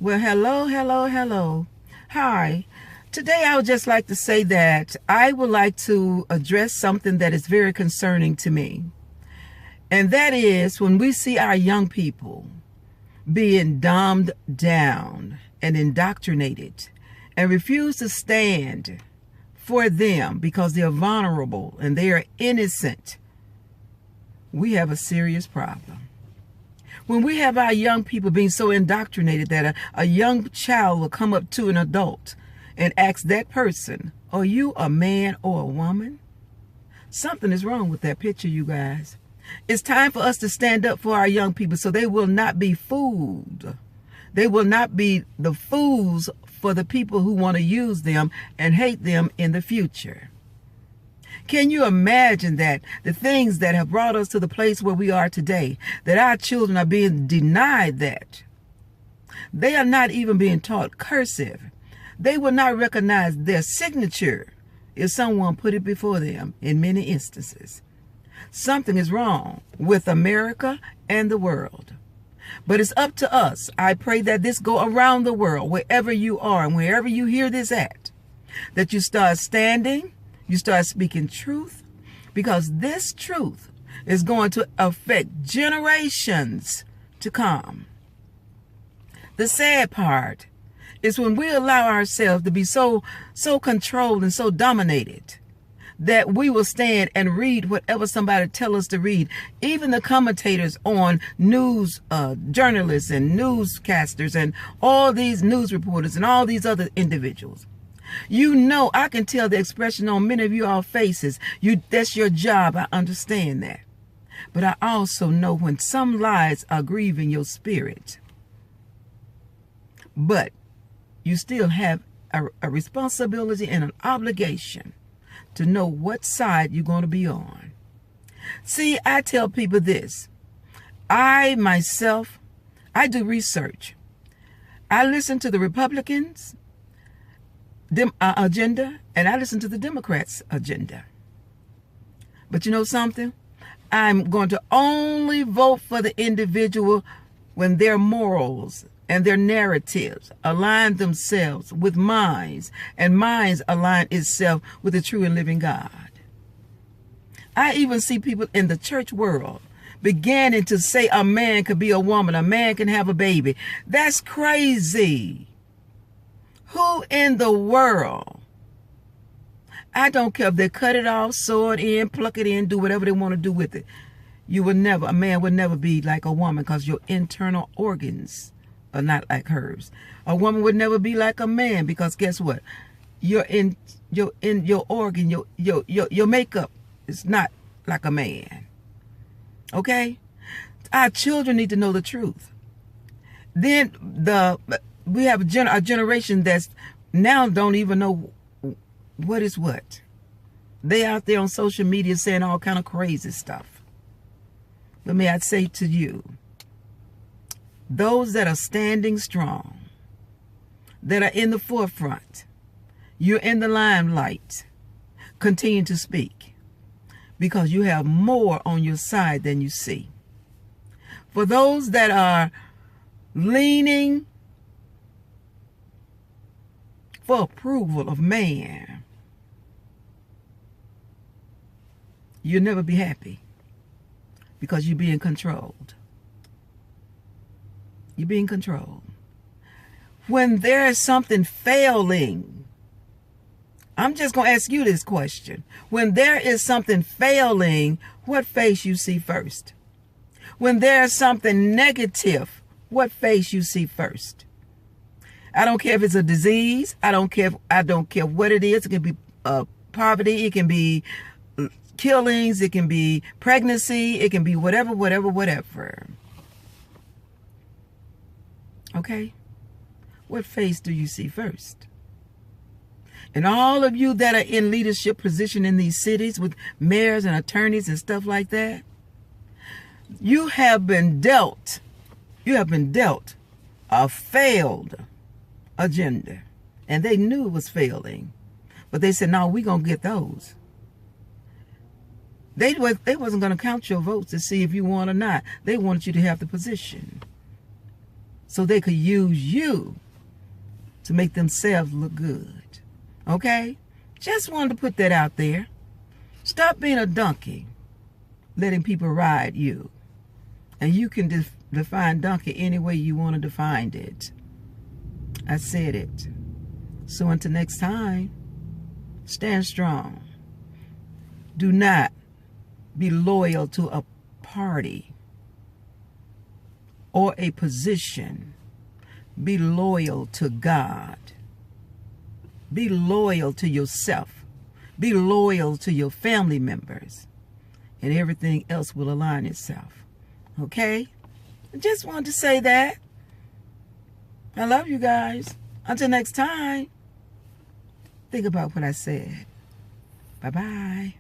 Well, hello, hello, hello. Hi. Today I would just like to say that I would like to address something that is very concerning to me. And that is when we see our young people being dumbed down and indoctrinated and refuse to stand for them because they're vulnerable and they are innocent, we have a serious problem. When we have our young people being so indoctrinated that a young child will come up to an adult and ask that person, are you a man or a woman? Something is wrong with that picture, you guys. It's time for us to stand up for our young people so they will not be fooled. They will not be the fools for the people who want to use them and hate them in the future. Can you imagine that the things that have brought us to the place where we are today, that our children are being denied that? They are not even being taught cursive. They will not recognize their signature if someone put it before them in many instances. Something is wrong with America and the world. But it's up to us. I pray that this go around the world, wherever you are and wherever you hear this at, that you start standing, you start speaking truth, because this truth is going to affect generations to come. The sad part is when we allow ourselves to be so controlled and so dominated that we will stand and read whatever somebody tells us to read. Even the commentators on news journalists and newscasters and all these news reporters and all these other individuals. You know, I can tell the expression on many of you all faces. That's your job. I understand that. But I also know when some lies are grieving your spirit. But you still have a responsibility and an obligation to know what side you're going to be on. See, I tell people this. I myself, I do research. I listen to the Republicans' agenda, and I listen to the Democrats' agenda. But you know something? I'm going to only vote for the individual when their morals and their narratives align themselves with minds, and minds align itself with the true and living God. I even see people in the church world beginning to say a man could be a woman, a man can have a baby. That's crazy. Who in the world? I don't care if they cut it off, sew it in, pluck it in, do whatever they want to do with it. A man would never be like a woman because your internal organs are not like hers. A woman would never be like a man because guess what? Your organ, your makeup is not like a man. Okay? Our children need to know the truth. Then we have a generation that's now don't even know what is what. They out there on social media saying all kind of crazy stuff. But may I say to you, those that are standing strong, that are in the forefront, you're in the limelight, continue to speak, because you have more on your side than you see. For those that are leaning for approval of man, you'll never be happy because you're being controlled. You're being controlled. When there is something failing, I'm just going to ask you this question. When there is something failing, what face you see first? When there is something negative, what face you see first? I don't care if it's a disease. I don't care what it is. It can be poverty. It can be killings. It can be pregnancy. It can be whatever. Okay? What face do you see first? And all of you that are in leadership position in these cities with mayors and attorneys and stuff like that, you have been dealt a failed agenda. And they knew it was failing. But they said, no, we're going to get those. They wasn't going to count your votes to see if you won or not. They wanted you to have the position. so they could use you to make themselves look good. Okay? Just wanted to put that out there. Stop being a donkey, letting people ride you. And you can define donkey any way you want to define it. I said it. So until next time, stand strong. Do not be loyal to a party or a position. Be loyal to God. Be loyal to yourself. Be loyal to your family members. And everything else will align itself. Okay? I just wanted to say that. I love you guys. Until next time, think about what I said. Bye-bye.